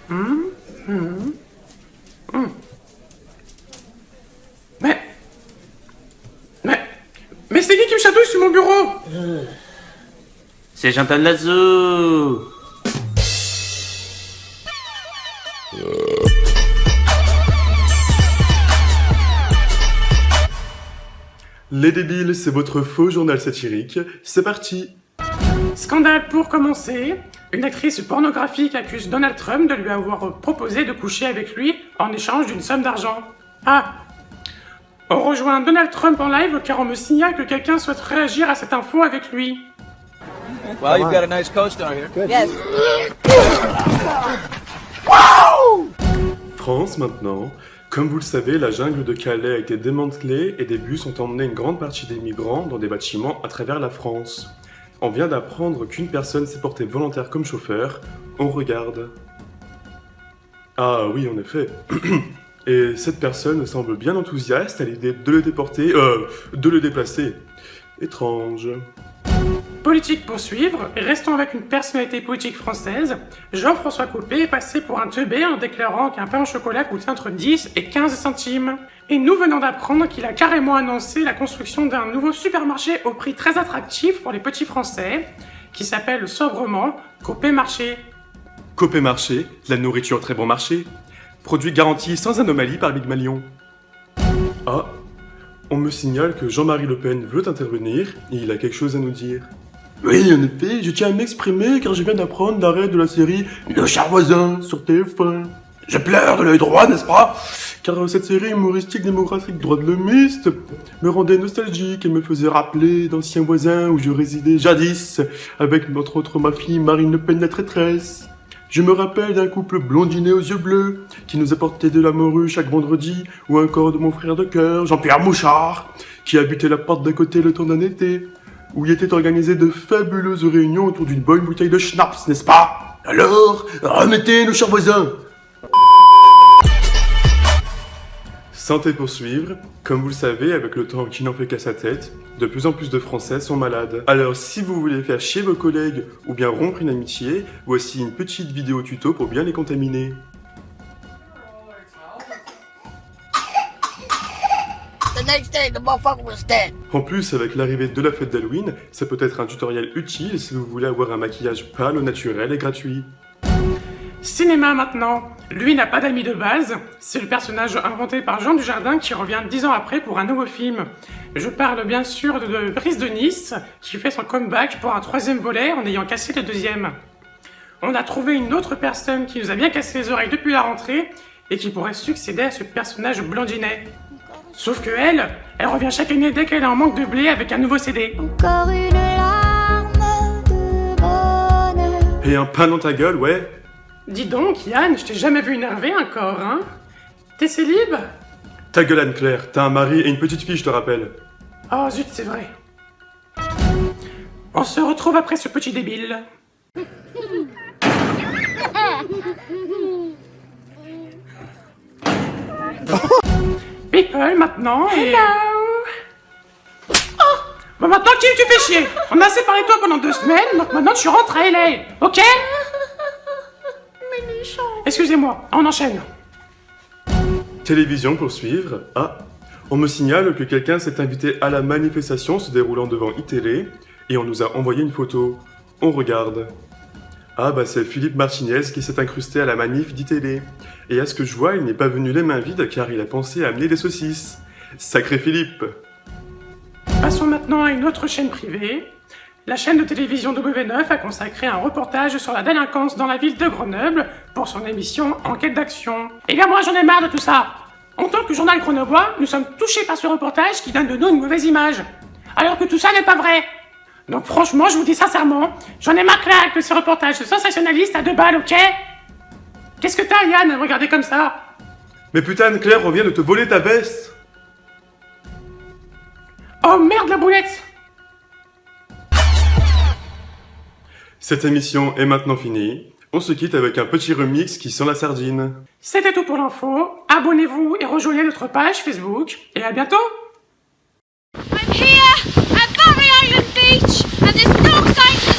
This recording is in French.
Hum, hum, hum. Mais... Mais c'est qui me chatouille sur mon bureau? C'est Chantal Latsou. Les débiles, c'est votre faux journal satirique. C'est parti. Scandale pour commencer. Une actrice pornographique accuse Donald Trump de lui avoir proposé de coucher avec lui en échange d'une somme d'argent. Ah. On rejoint Donald Trump en live car on me signale que quelqu'un souhaite réagir à cette info avec lui. Well, you've got a nice co-star here. Yes. France maintenant. Comme vous le savez, la jungle de Calais a été démantelée et des bus ont emmené une grande partie des migrants dans des bâtiments à travers la France. On vient d'apprendre qu'une personne s'est portée volontaire comme chauffeur. On regarde. Ah oui, en effet. Et cette personne semble bien enthousiaste à l'idée de le déporter, de le déplacer. Étrange. Politique pour suivre, restons avec une personnalité politique française. Jean-François Copé est passé pour un teubé en déclarant qu'un pain au chocolat coûte entre 10 et 15 centimes. Et nous venons d'apprendre qu'il a carrément annoncé la construction d'un nouveau supermarché au prix très attractif pour les petits Français, qui s'appelle sobrement Copé Marché. Copé Marché, la nourriture très bon marché. Produit garanti sans anomalie par Big Malion. Ah, on me signale que Jean-Marie Le Pen veut intervenir et il a quelque chose à nous dire. Oui, en effet, je tiens à m'exprimer car je viens d'apprendre l'arrêt de la série Le Cher Voisin sur TF1. Je pleure de l'œil droit, n'est-ce pas? Car cette série humoristique démocratique droit de l'homiste me rendait nostalgique et me faisait rappeler d'anciens voisins où je résidais jadis avec notre autre ma fille Marine Le Pen la traîtresse. Je me rappelle d'un couple blondiné aux yeux bleus qui nous apportait de la morue chaque vendredi ou encore de mon frère de cœur, Jean-Pierre Mouchard, qui habitait la porte d'à côté le temps d'un été, où il était organisé de fabuleuses réunions autour d'une bonne bouteille de schnapps, n'est-ce pas? Alors, remettez nos chers voisins! Santé pour suivre. Comme vous le savez, avec le temps qui n'en fait qu'à sa tête, de plus en plus de Français sont malades. Alors si vous voulez faire chier vos collègues ou bien rompre une amitié, voici une petite vidéo tuto pour bien les contaminer. The next day, the motherfucker was dead. En plus, avec l'arrivée de la fête d'Halloween, ça peut être un tutoriel utile si vous voulez avoir un maquillage pâle, au naturel et gratuit. Cinéma maintenant. Lui n'a pas d'amis de base, c'est le personnage inventé par Jean Dujardin qui revient 10 ans après pour un nouveau film. Je parle bien sûr de Brice de Nice, qui fait son comeback pour un 3e volet en ayant cassé le 2e. On a trouvé une autre personne qui nous a bien cassé les oreilles depuis la rentrée et qui pourrait succéder à ce personnage blondinet. Sauf que elle revient chaque année dès qu'elle est en manque de blé avec un nouveau CD. Encore une larme de bonheur. Et un pain dans ta gueule, ouais. Dis donc, Yann, je t'ai jamais vu énervé encore, hein? T'es célib? Ta gueule Anne-Claire, t'as un mari et une petite fille, je te rappelle. Oh zut, c'est vrai. On se retrouve après ce petit débile. People maintenant et... Hello. Oh, bon maintenant Kim, tu fais chier. On a assez parlé de toi pendant 2 semaines, donc maintenant tu rentres à LA, ok? Excusez-moi, on enchaîne. Télévision pour suivre. Ah, on me signale que quelqu'un s'est invité à la manifestation se déroulant devant iTélé et on nous a envoyé une photo. On regarde. Ah bah c'est Philippe Martinez qui s'est incrusté à la manif d'iTélé. Et à ce que je vois, il n'est pas venu les mains vides car il a pensé à amener des saucisses. Sacré Philippe. Passons maintenant à une autre chaîne privée. La chaîne de télévision W9 a consacré un reportage sur la délinquance dans la ville de Grenoble pour son émission Enquête d'action. Eh bien moi j'en ai marre de tout ça. En tant que journal grenoblois, nous sommes touchés par ce reportage qui donne de nous une mauvaise image. Alors que tout ça n'est pas vrai. Donc franchement, je vous dis sincèrement, j'en ai marre de ces reportages sensationnalistes à 2 balles, ok? Qu'est-ce que t'as Yann à me regarder comme ça? Mais putain Anne-Claire, on vient de te voler ta veste. Oh merde la boulette. Cette émission est maintenant finie. On se quitte avec un petit remix qui sent la sardine. C'était tout pour l'info. Abonnez-vous et rejoignez notre page Facebook. Et à bientôt. I'm here at Barry Island Beach, and there's no signs of